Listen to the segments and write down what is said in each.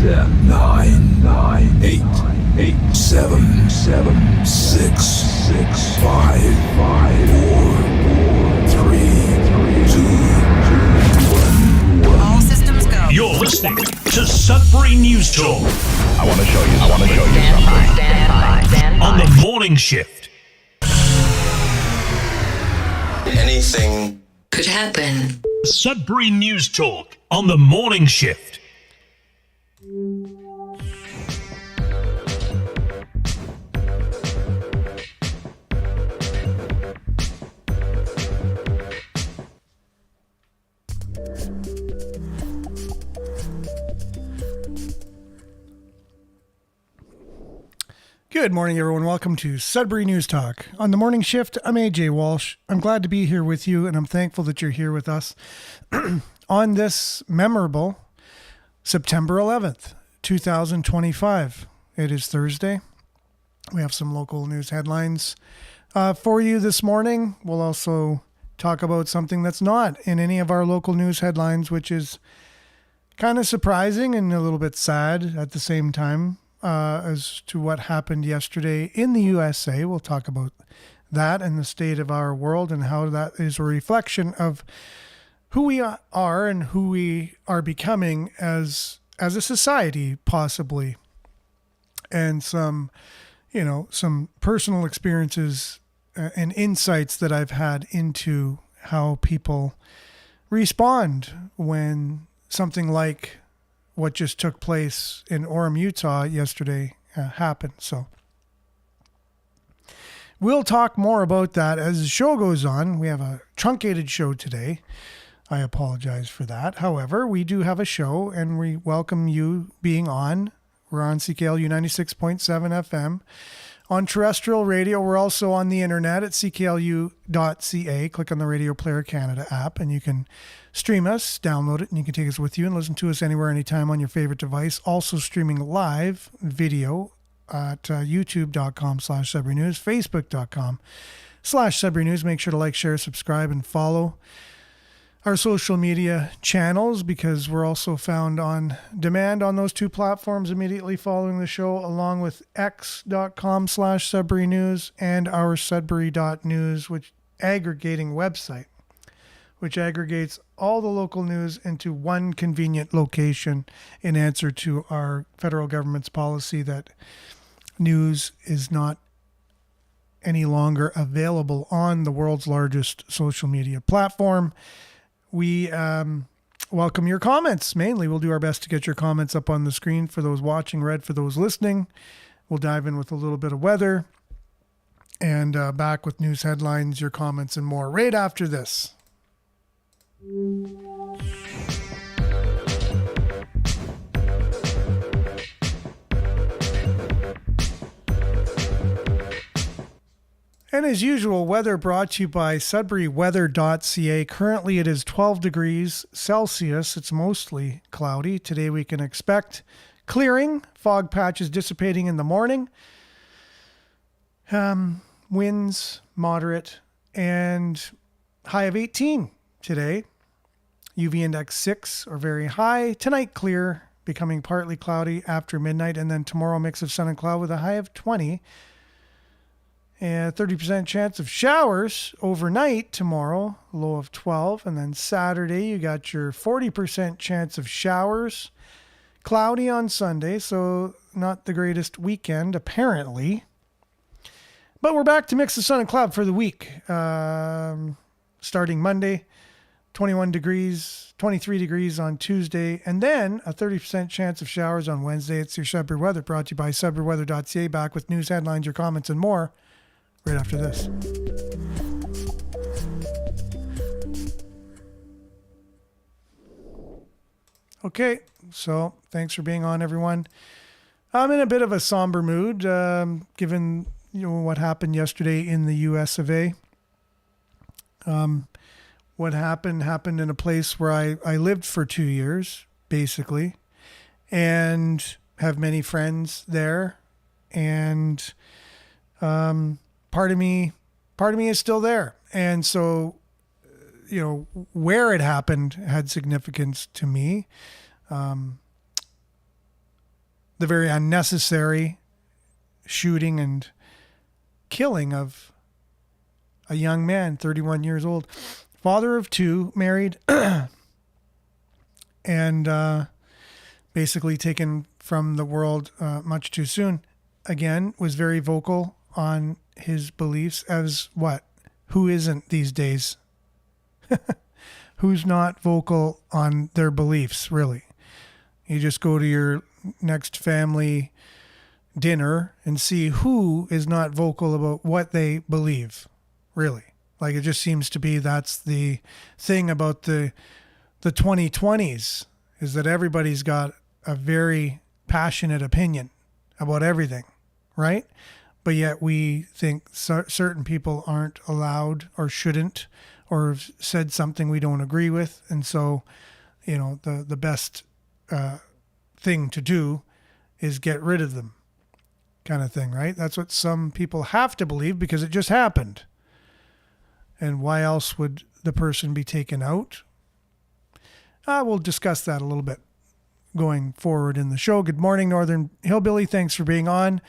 10, 9, 8, 7, 6, 5, 4, 3, 2, 1. All systems go. You're listening to Sudbury News Talk. I want to show you something. Stand by. On the morning shift. Anything Could happen. Sudbury News Talk on the morning shift. Good morning, everyone. Welcome to Sudbury News Talk. On the morning shift, I'm AJ Walsh. I'm glad to be here with you, and I'm thankful that you're here with us on this memorable September 11th, 2025. It is Thursday. We have some local news headlines for you this morning. We'll also talk about something that's not in any of our local news headlines, which is kind of surprising and a little bit sad at the same time. As to what happened yesterday in the USA. We'll talk about that and the state of our world and how that is a reflection of who we are and who we are becoming as a society, possibly. And some personal experiences and insights that I've had into how people respond when something like what just took place in Orem, Utah yesterday happened. So we'll talk more about that as the show goes on. We have a truncated show today. I apologize for that. However, we do have a show and we welcome you being on. We're on CKLU 96.7 FM. On terrestrial radio, we're also on the internet at cklu.ca. Click on the Radio Player Canada app and you can stream us, download it, and you can take us with you and listen to us anywhere, anytime on your favorite device. Also streaming live video at youtube.com/Sudbury News, facebook.com/Sudbury News. Make sure to like, share, subscribe, and follow our social media channels because we're also found on demand on those two platforms immediately following the show, along with x.com/Sudbury News and our Sudbury.news, which aggregating website, which aggregates all the local news into one convenient location in answer to our federal government's policy that news is not any longer available on the world's largest social media platform. We welcome your comments. Mainly, we'll do our best to get your comments up on the screen for those watching, read for those listening. We'll dive in with a little bit of weather and back with news headlines, your comments, and more right after this. And as usual, weather brought to you by sudburyweather.ca. Currently it is 12 degrees Celsius. It's mostly cloudy. Today we can expect clearing, fog patches dissipating in the morning, winds moderate, and high of 18 today. UV index 6 or very high. Tonight clear, becoming partly cloudy after midnight, and then tomorrow mix of sun and cloud with a high of 20. And 30% chance of showers overnight tomorrow, low of 12. And then Saturday, you got your 40% chance of showers. Cloudy on Sunday, so not the greatest weekend, apparently. But we're back to mix of sun and cloud for the week. Starting Monday, 21 degrees, 23 degrees on Tuesday, and then a 30% chance of showers on Wednesday. It's your Sudbury Weather, brought to you by sudburyweather.ca. Back with news headlines, your comments, and more right after this. Okay, so thanks for being on, everyone. I'm in a bit of a somber mood, given what happened yesterday in the US of A. What happened in a place where I lived for 2 years, basically, and have many friends there, and part of me is still there. And so, where it happened had significance to me. the very unnecessary shooting and killing of a young man, 31 years old, father of two, married, and basically taken from the world much too soon. Again, was very vocal on his beliefs as what? Who isn't these days? Who's not vocal on their beliefs, really? You just go to your next family dinner and see who is not vocal about what they believe, really. Like, it just seems to be that's the thing about the 2020s, is that everybody's got a very passionate opinion about everything, right? But yet we think certain people aren't allowed or shouldn't, or have said something we don't agree with. And so, the best thing to do is get rid of them, kind of thing, right? That's what some people have to believe because it just happened. And why else would the person be taken out? We'll discuss that a little bit going forward in the show. Good morning, Northern Hillbilly. Thanks for being on.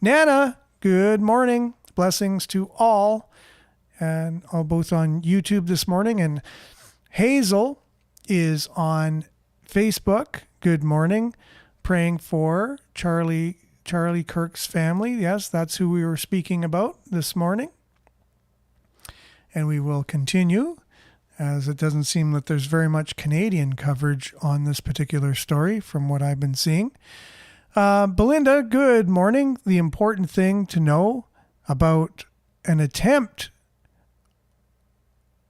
Nana, good morning. Blessings to all. And all both on YouTube this morning. And Hazel is on Facebook. Good morning. Praying for Charlie Kirk's family. Yes, that's who we were speaking about this morning. And we will continue, as it doesn't seem that there's very much Canadian coverage on this particular story from what I've been seeing. Belinda, good morning. The important thing to know about an attempt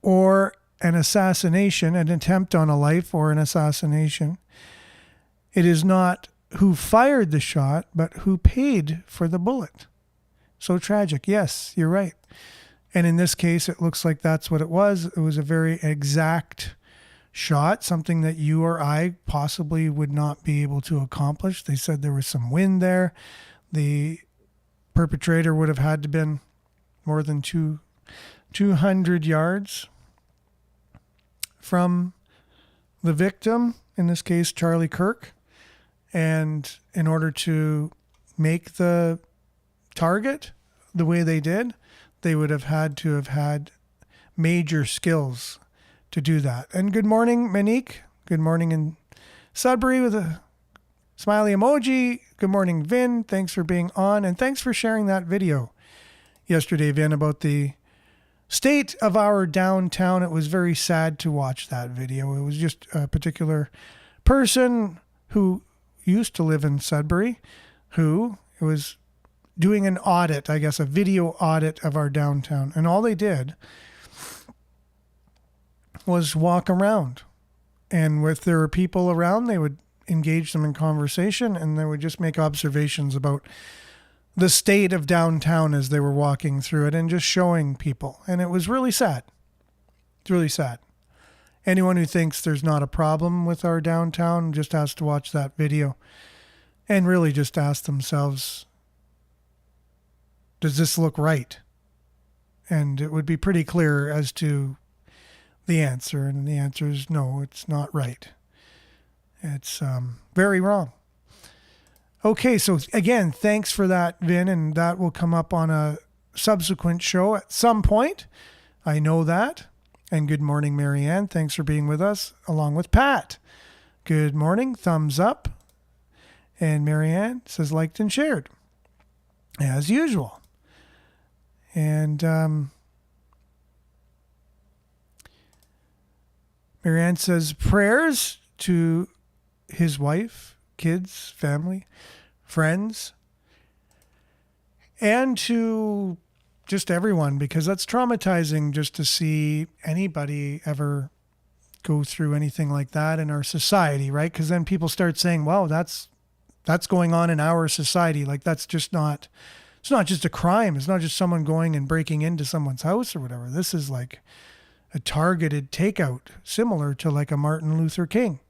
or an assassination, an attempt on a life or an assassination, it is not who fired the shot, but who paid for the bullet. So tragic. Yes, you're right. And in this case, it looks like that's what it was. It was a very exact shot, something that you or I possibly would not be able to accomplish. They said there was some wind there. The perpetrator would have had to been more than 200 yards from the victim, in this case, Charlie Kirk. And in order to make the target the way they did, they would have had major skills to do that. And good morning, Monique. Good morning in Sudbury with a smiley emoji. Good morning, Vin. Thanks for being on. And thanks for sharing that video yesterday, Vin, about the state of our downtown. It was very sad to watch that video. It was just a particular person who used to live in Sudbury who was doing an audit, I guess, a video audit of our downtown. And all they did was walk around. And if there were people around, they would engage them in conversation and they would just make observations about the state of downtown as they were walking through it and just showing people. And it was really sad. It's really sad. Anyone who thinks there's not a problem with our downtown just has to watch that video and really just ask themselves, does this look right? And it would be pretty clear as to the answer. And the answer is no, it's not right. It's very wrong. Okay, so again, thanks for that, Vin, and that will come up on a subsequent show at some point. I know that. And good morning, Marianne. Thanks for being with us, along with Pat. Good morning. Thumbs up. And Marianne says liked and shared, as usual. And Marianne says prayers to his wife, kids, family, friends, and to just everyone, because that's traumatizing just to see anybody ever go through anything like that in our society, right? Because then people start saying, wow, that's going on in our society. Like, that's just not, it's not just a crime. It's not just someone going and breaking into someone's house or whatever. This is like a targeted takeout, similar to like a Martin Luther King,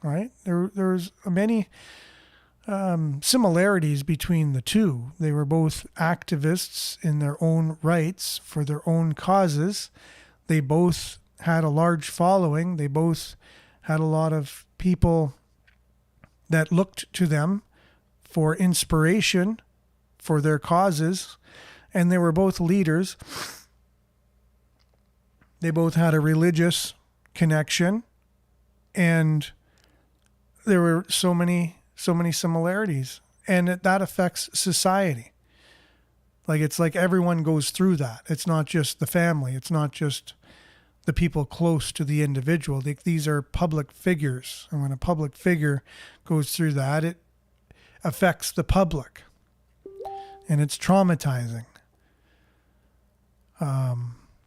right? There's many similarities between the two. They were both activists in their own rights for their own causes. They both had a large following. They both had a lot of people that looked to them for inspiration for their causes, and they were both leaders. They both had a religious connection, and there were so many similarities, and that affects society. Like, it's like everyone goes through that. It's not just the family. It's not just the people close to the individual. These are public figures. And when a public figure goes through that, it affects the public. And it's traumatizing.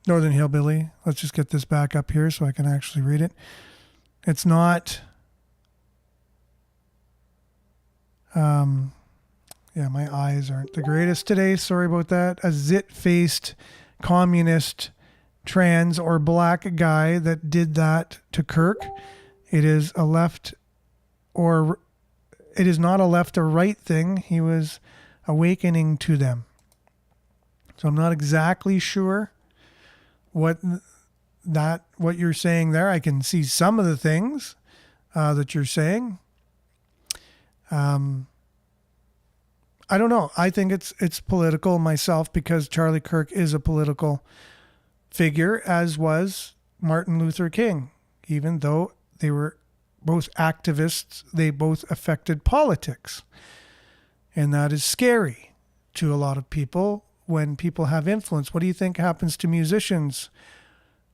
Northern Hillbilly. Let's just get this back up here so I can actually read it. It's not... Yeah, my eyes aren't the greatest today. Sorry about that. A zit-faced communist trans or black guy that did that to Kirk. It is a left or it is not a left or right thing. He was awakening to them. So I'm not exactly sure what you're saying there. I can see some of the things that you're saying. I don't know. I think it's political myself, because Charlie Kirk is a political figure, as was Martin Luther King. Even though they were both activists, they both affected politics. And that is scary to a lot of people when people have influence. What do you think happens to musicians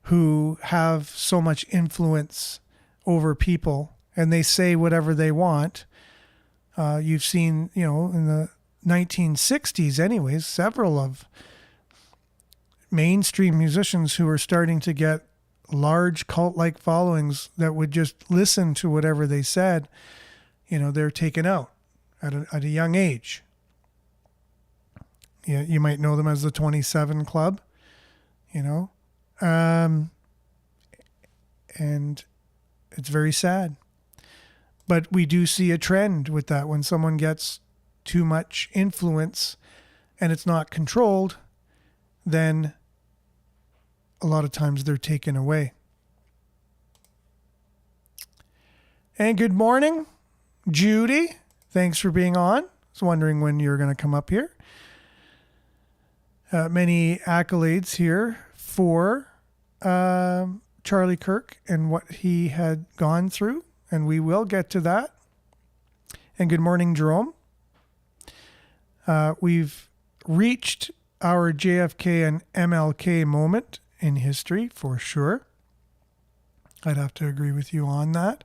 who have so much influence over people and they say whatever they want? You've seen, in the 1960s anyways, several of mainstream musicians who are starting to get large cult-like followings that would just listen to whatever they said. They're taken out at a young age. You might know them as the 27 Club, and it's very sad. But we do see a trend with that. When someone gets too much influence and it's not controlled, then a lot of times they're taken away. And good morning, Judy. Thanks for being on. I was wondering when you're going to come up here. Many accolades here for Charlie Kirk and what he had gone through. And we will get to that. And good morning, Jerome. We've reached our JFK and MLK moment in history, for sure. I'd have to agree with you on that.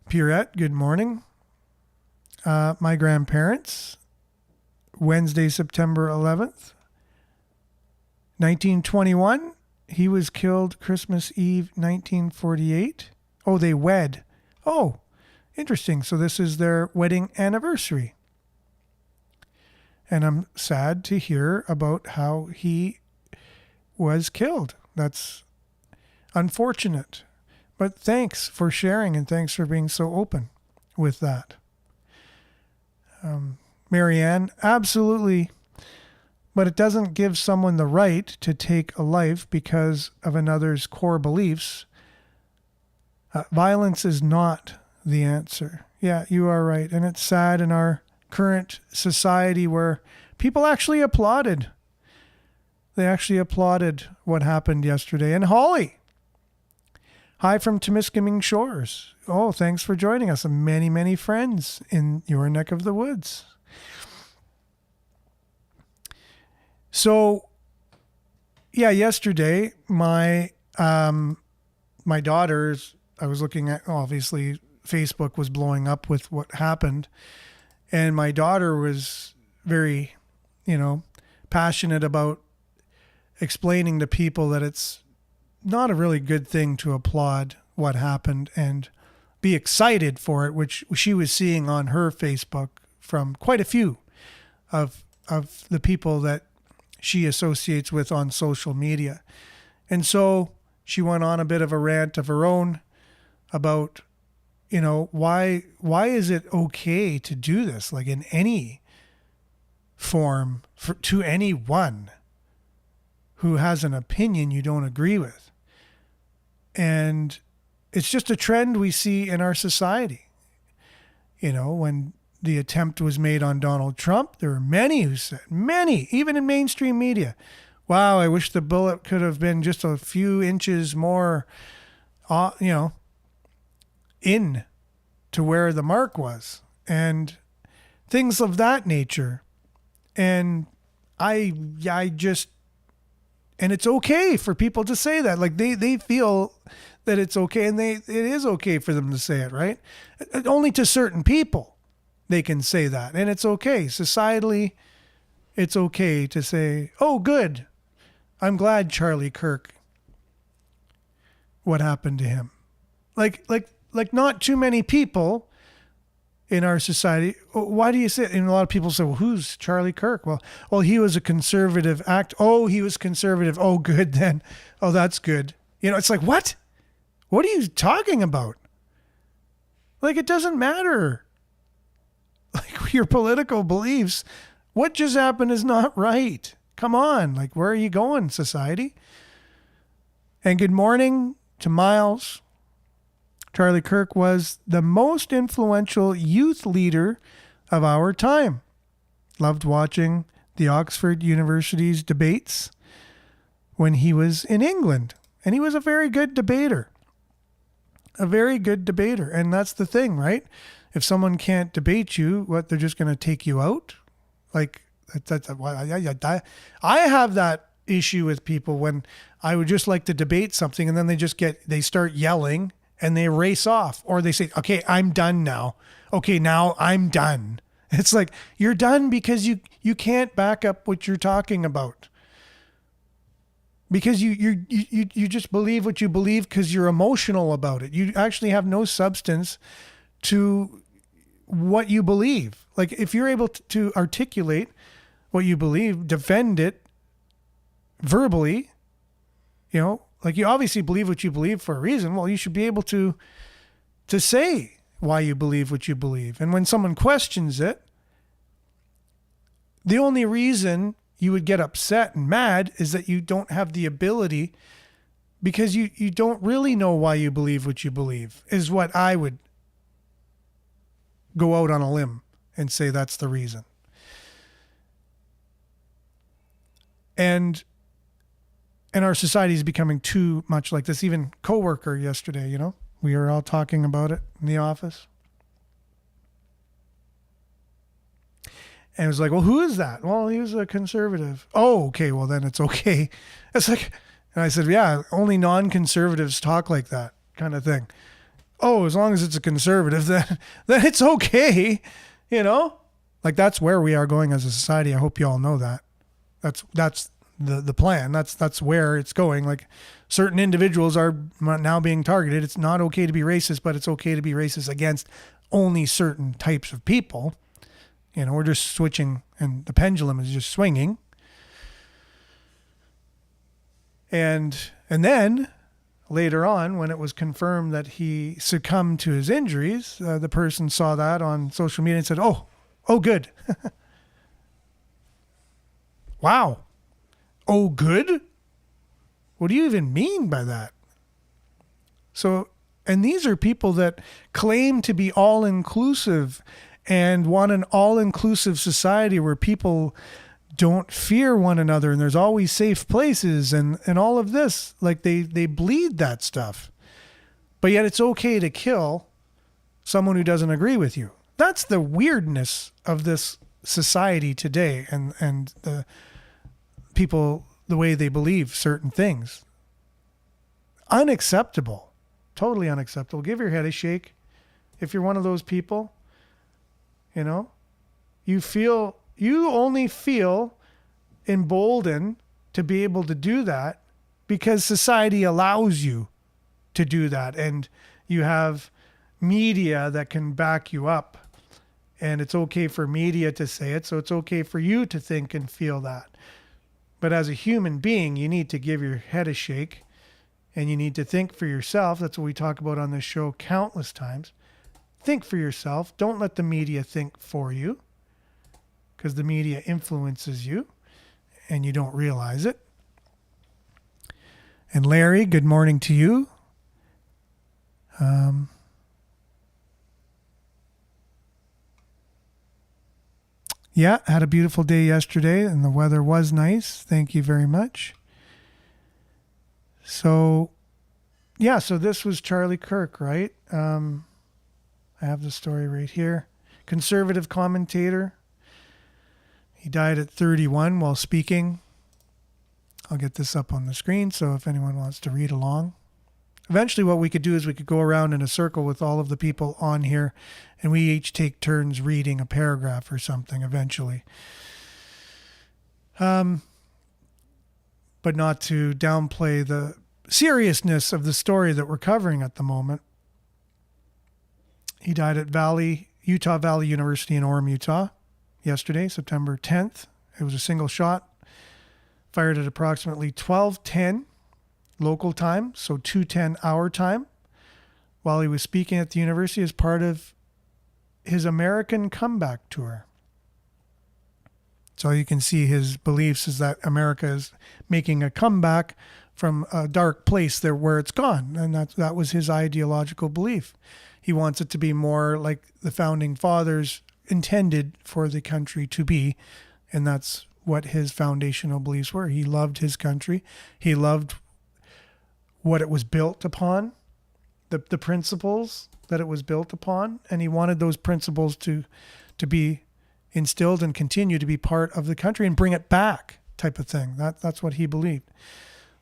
Pierrette, good morning. My grandparents, Wednesday, September 11th, 1921. He was killed Christmas Eve, 1948. Oh, they wed. Oh, interesting. So this is their wedding anniversary. And I'm sad to hear about how he was killed. That's unfortunate. But thanks for sharing, and thanks for being so open with that. Marianne, absolutely. But it doesn't give someone the right to take a life because of another's core beliefs. Violence is not the answer. Yeah, you are right. And it's sad in our current society where people actually applauded. They actually applauded what happened yesterday. And Holly, hi from Temiskaming Shores. Oh, thanks for joining us. Many, many friends in your neck of the woods. So, yeah, yesterday, my daughters, I was looking at, obviously, Facebook was blowing up with what happened. And my daughter was very, passionate about explaining to people that it's not a really good thing to applaud what happened and be excited for it, which she was seeing on her Facebook from quite a few of the people that she associates with on social media. And so she went on a bit of a rant of her own about, why is it okay to do this? Like in any form to anyone who has an opinion you don't agree with. And it's just a trend we see in our society. When the attempt was made on Donald Trump. There were many who said, many, even in mainstream media, wow, I wish the bullet could have been just a few inches more, in to where the mark was, and things of that nature. And and it's okay for people to say that. Like they feel that it's okay, and it is okay for them to say it, right? Only to certain people they can say that, and it's okay. Societally, it's okay to say, oh, good. I'm glad Charlie Kirk, what happened to him. Like not too many people in our society. Why do you say it? And a lot of people say, well, who's Charlie Kirk? Well, he was a conservative Oh, he was conservative. Oh, good then. Oh, that's good. It's like, what? What are you talking about? Like, it doesn't matter. Like, your political beliefs, what just happened is not right. Come on. Like, where are you going, society? And good morning to Miles. Charlie Kirk was the most influential youth leader of our time. Loved watching the Oxford University's debates when he was in England. And he was a very good debater. A very good debater. And that's the thing, right? If someone can't debate you, what, they're just going to take you out? Like, I have that issue with people when I would just like to debate something and then they start yelling and they race off, or they say, okay, I'm done now. Okay, now I'm done. It's like, you're done because you can't back up what you're talking about. Because you just believe what you believe because you're emotional about it. You actually have no substance to what you believe. Like, if you're able to articulate what you believe, defend it verbally, like, you obviously believe what you believe for a reason. Well, you should be able to say why you believe what you believe. And when someone questions it, the only reason you would get upset and mad is that you don't have the ability, because you don't really know why you believe what you believe, is what I would go out on a limb and say that's the reason. And our society is becoming too much like this. Even coworker yesterday, we were all talking about it in the office. And it was like, well, who is that? Well, he was a conservative. Oh, okay. Well, then it's okay. It's like, and I said, yeah, only non-conservatives talk like that kind of thing. Oh, as long as it's a conservative, then it's okay. Like, that's where we are going as a society. I hope you all know that. That's the plan. That's where it's going. Like, certain individuals are now being targeted. It's not okay to be racist, but it's okay to be racist against only certain types of people. We're just switching, and the pendulum is just swinging. And then later on, when it was confirmed that he succumbed to his injuries, the person saw that on social media and said, oh, good. Wow. Oh, good? What do you even mean by that? So, and these are people that claim to be all-inclusive and want an all-inclusive society where people don't fear one another and there's always safe places and all of this. Like, they bleed that stuff. But yet it's okay to kill someone who doesn't agree with you. That's the weirdness of this society today, and the people, the way they believe certain things. Unacceptable. Totally unacceptable. Give your head a shake if you're one of those people. You only feel emboldened to be able to do that because society allows you to do that, and you have media that can back you up, and it's okay for media to say it, so it's okay for you to think and feel that. But as a human being, you need to give your head a shake, and you need to think for yourself. That's what we talk about on this show countless times. Think for yourself. Don't let the media think for you, because the media influences you and you don't realize it. And Larry, good morning to you. Yeah, had a beautiful day yesterday and the weather was nice. Thank you very much. So, yeah, so this was Charlie Kirk, right? I have the story right here. Conservative commentator. He died at 31 while speaking. I'll get this up on the screen so if anyone wants to read along. Eventually what we could do is we could go around in a circle with all of the people on here and we each take turns reading a paragraph or something eventually. But not to downplay the seriousness of the story that we're covering at the moment. He died at Utah Valley University in Orem, Utah, yesterday, September 10th. It was a single shot fired at approximately 12:10 local time, so 2:10 our time, while he was speaking at the university as part of his American comeback tour. So you can see his beliefs is that America is making a comeback from a dark place there where it's gone. And that was his ideological belief. He wants it to be more like the founding fathers intended for the country to be. And that's what his foundational beliefs were. He loved his country. He loved what it was built upon, the principles that it was built upon. And he wanted those principles to be instilled and continue to be part of the country and bring it back type of thing. That's what he believed.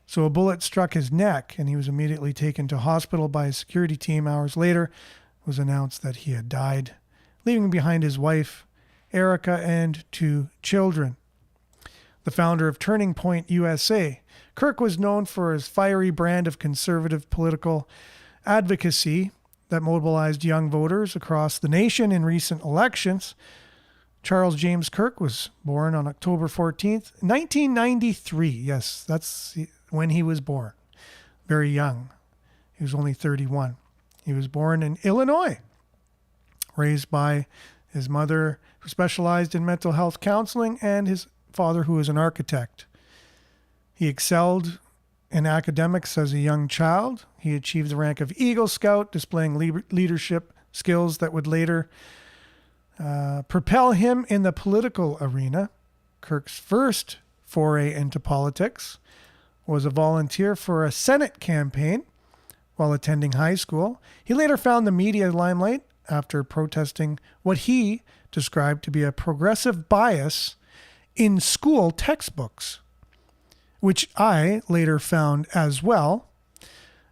So a bullet struck his neck and he was immediately taken to hospital by a security team. Hours later, it was announced that he had died, leaving behind his wife, Erica, and 2 children. The founder of Turning Point USA, Kirk was known for his fiery brand of conservative political advocacy that mobilized young voters across the nation in recent elections. Charles James Kirk was born on October 14th, 1993. Yes, that's when he was born. Very young. He was only 31. He was born in Illinois, raised by his mother who specialized in mental health counseling and his father who was an architect. He excelled in academics as a young child. He achieved the rank of Eagle Scout, displaying leadership skills that would later propel him in the political arena. Kirk's first foray into politics was a volunteer for a Senate campaign while attending high school. He later found the media limelight after protesting what he described to be a progressive bias in school textbooks, which I later found as well,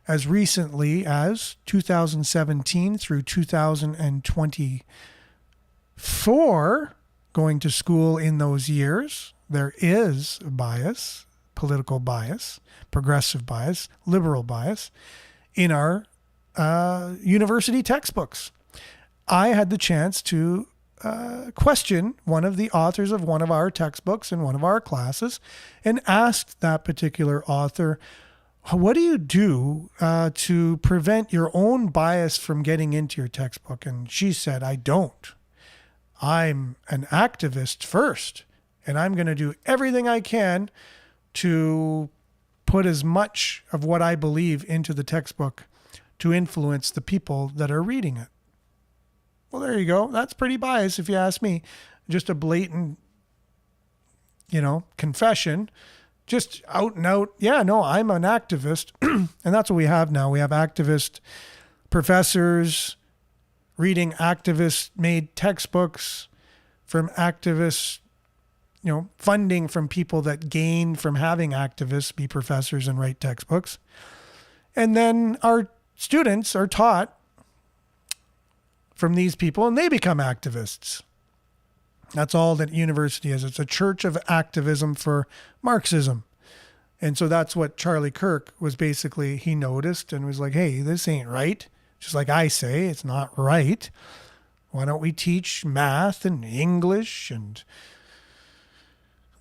as recently as 2017 through 2024, going to school in those years. There is a bias, political bias, progressive bias, liberal bias in our university textbooks. I had the chance to question one of the authors of one of our textbooks in one of our classes and asked that particular author, what do you do to prevent your own bias from getting into your textbook? And she said, I don't. I'm an activist first, and I'm going to do everything I can to put as much of what I believe into the textbook to influence the people that are reading it. Well, there you go. That's pretty biased if you ask me. Just a blatant, confession. Just out and out. Yeah, no, I'm an activist. And that's what we have now. We have activist professors reading activist-made textbooks from activists, funding from people that gain from having activists be professors and write textbooks. And then our students are taught from these people and they become activists. That's all that university is. It's a church of activism for Marxism. And so that's what Charlie Kirk was basically, he noticed and was like, hey, this ain't right. Just like I say, it's not right. Why don't we teach math and English and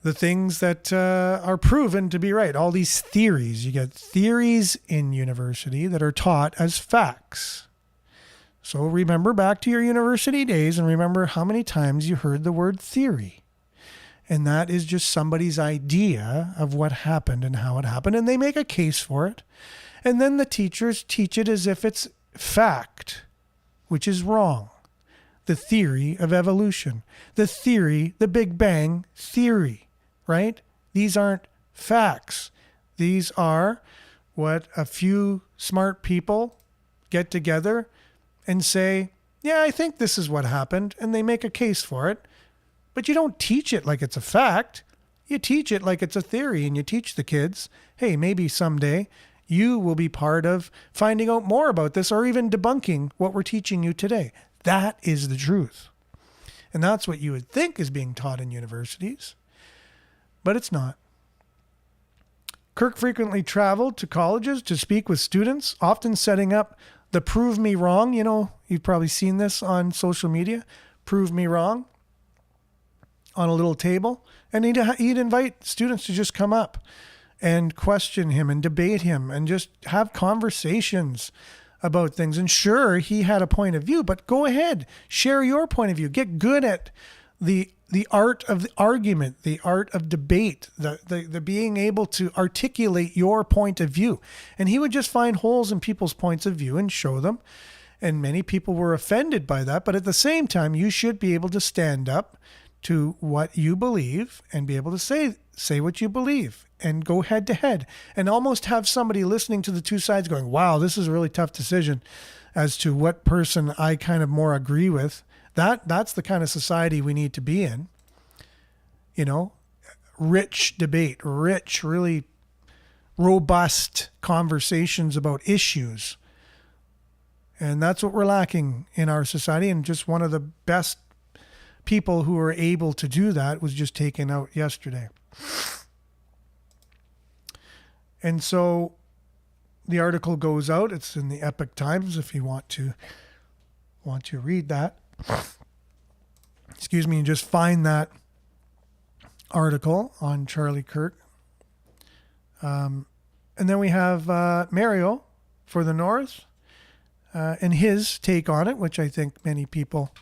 the things that are proven to be right? All these theories. You get theories in university that are taught as facts. So remember back to your university days and remember how many times you heard the word theory. And that is just somebody's idea of what happened and how it happened. And they make a case for it. And then the teachers teach it as if it's fact, which is wrong. the theory of evolution, the Big Bang theory, right? These aren't facts. These are what a few smart people get together and say, yeah, I think this is what happened, and they make a case for it. But you don't teach it like it's a fact. You teach it like it's a theory, and you teach the kids, hey, maybe someday you will be part of finding out more about this or even debunking what we're teaching you today. That is the truth. And that's what you would think is being taught in universities, but it's not. Kirk frequently traveled to colleges to speak with students, often setting up the prove me wrong. You know, you've probably seen this on social media. Prove me wrong on a little table. And he'd invite students to just come up and question him and debate him and just have conversations about things. And sure, he had a point of view, but go ahead, share your point of view. Get good at the art of the argument, the art of debate, the being able to articulate your point of view. And he would just find holes in people's points of view and show them. And many people were offended by that. But at the same time, you should be able to stand up to what you believe and be able to say what you believe and go head to head and almost have somebody listening to the two sides going, wow, this is a really tough decision as to what person I kind of more agree with. That's the kind of society we need to be in. You know, rich debate, rich, really robust conversations about issues. And that's what we're lacking in our society. And just one of the best people who were able to do that was just taken out yesterday. And so the article goes out. It's in the Epic Times if you want to read that. Excuse me, and just find that article on Charlie Kirk. And then we have Mario for the North and his take on it, which I think many people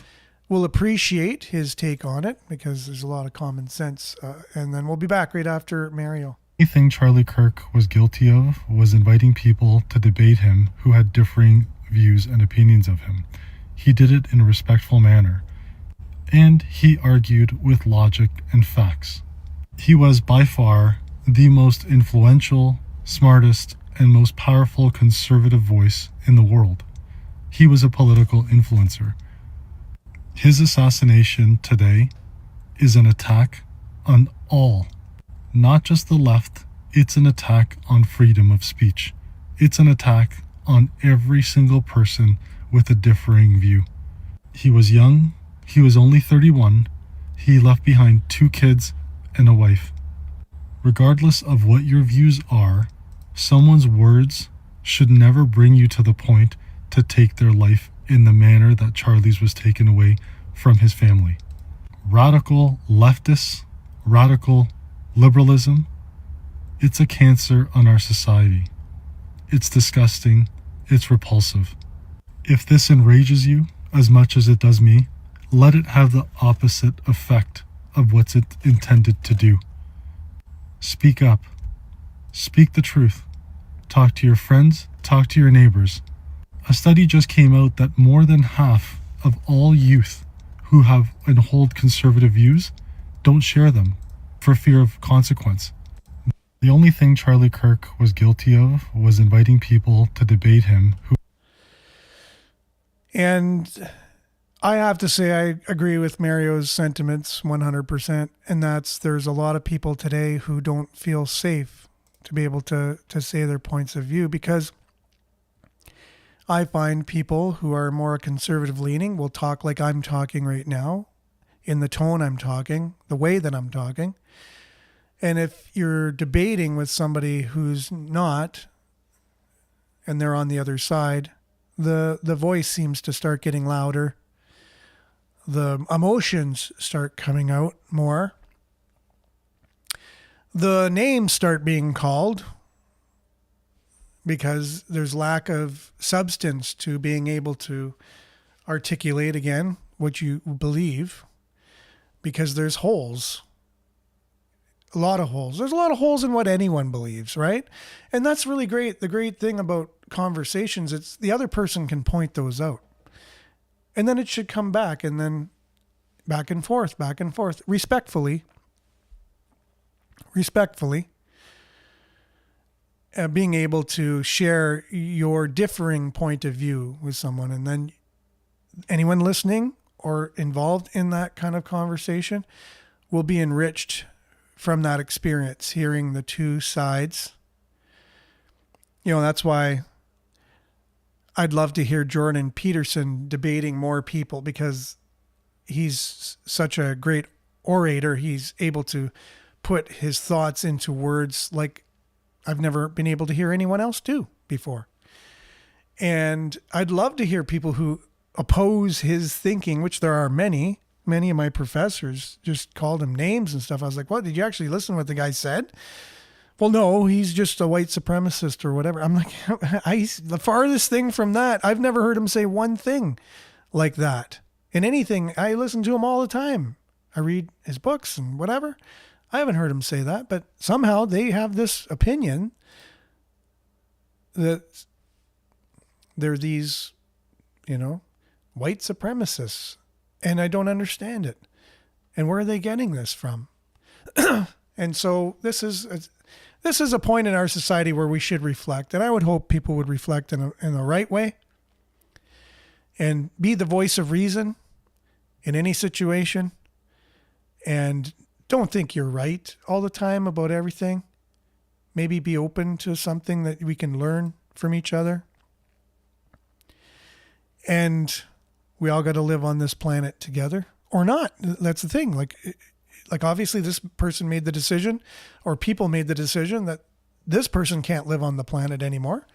will appreciate his take on it because there's a lot of common sense. And then we'll be back right after Mario. Anything Charlie Kirk was guilty of was inviting people to debate him who had differing views and opinions of him. He did it in a respectful manner, and he argued with logic and facts. He was by far the most influential, smartest, and most powerful conservative voice in the world. He was a political influencer. His assassination today is an attack on all, not just the left. It's an attack on freedom of speech. It's an attack on every single person with a differing view. He was young. He was only 31. He left behind 2 kids and a wife. Regardless of what your views are, someone's words should never bring you to the point to take their life in the manner that Charlie's was taken away from his family. Radical leftists, radical liberalism, it's a cancer on our society. It's disgusting. It's repulsive. If this enrages you as much as it does me, let it have the opposite effect of what's it intended to do. Speak up. Speak the truth. Talk to your friends. Talk to your neighbors. A study just came out that more than half of all youth who have and hold conservative views don't share them for fear of consequence. The only thing Charlie Kirk was guilty of was inviting people to debate him who. And I have to say I agree with Mario's sentiments 100%, and that's there's a lot of people today who don't feel safe to be able to say their points of view, because I find people who are more conservative leaning will talk like I'm talking right now, in the tone I'm talking, the way that I'm talking. And if you're debating with somebody who's not, and they're on the other side, the voice seems to start getting louder. The emotions start coming out more. The names start being called because there's lack of substance to being able to articulate again what you believe, because there's holes. A lot of holes. There's a lot of holes in what anyone believes, right? And that's really great. The great thing about conversations, it's the other person can point those out. And then it should come back, and then back and forth, respectfully, being able to share your differing point of view with someone. And then anyone listening or involved in that kind of conversation will be enriched from that experience, hearing the two sides. You know, that's why I'd love to hear Jordan Peterson debating more people, because he's such a great orator. He's able to put his thoughts into words like I've never been able to hear anyone else do before. And I'd love to hear people who oppose his thinking, which there are many. Many of my professors just called him names and stuff. I was like, what, did you actually listen to what the guy said? Well, no, he's just a white supremacist or whatever. I'm like, the farthest thing from that. I've never heard him say one thing like that in anything. I listen to him all the time. I read his books and whatever. I haven't heard him say that, but somehow they have this opinion that they're these, white supremacists. And I don't understand it. And where are they getting this from? And so this is a point in our society where we should reflect. And I would hope people would reflect in the right way and be the voice of reason in any situation. And don't think you're right all the time about everything. Maybe be open to something that we can learn from each other. And we all got to live on this planet together or not. That's the thing. Like obviously this person made the decision, or people made the decision that this person can't live on the planet anymore.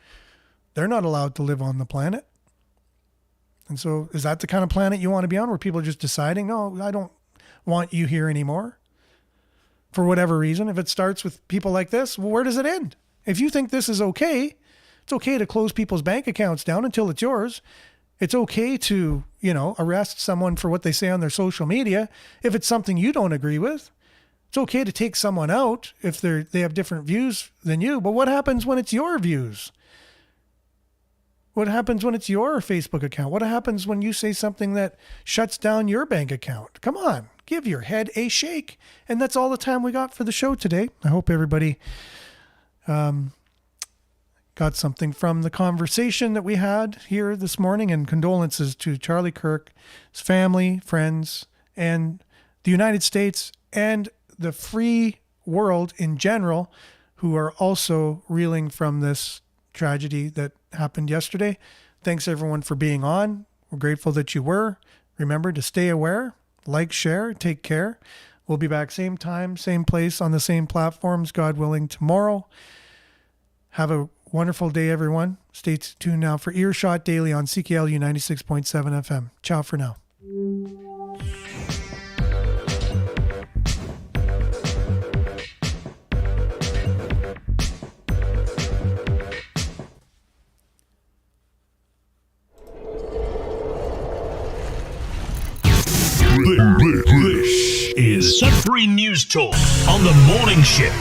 They're not allowed to live on the planet. And so is that the kind of planet you want to be on, where people are just deciding, no, I don't want you here anymore for whatever reason? If it starts with people like this, well, where does it end? If you think this is okay, it's okay to close people's bank accounts down until it's yours. It's okay to, arrest someone for what they say on their social media if it's something you don't agree with. It's okay to take someone out if they have different views than you. But what happens when it's your views? What happens when it's your Facebook account? What happens when you say something that shuts down your bank account? Come on, give your head a shake. And that's all the time we got for the show today. I hope everybody got something from the conversation that we had here this morning, and condolences to Charlie Kirk, his family, friends, and the United States and the free world in general, who are also reeling from this tragedy that happened yesterday. Thanks everyone for being on. We're grateful that you were. Remember to stay aware, like, share, take care. We'll be back same time, same place, on the same platforms, God willing, tomorrow. Have a wonderful day, everyone. Stay tuned now for Earshot Daily on CKLU 96.7 FM. Ciao for now. This is Sudbury News Talk on the morning shift.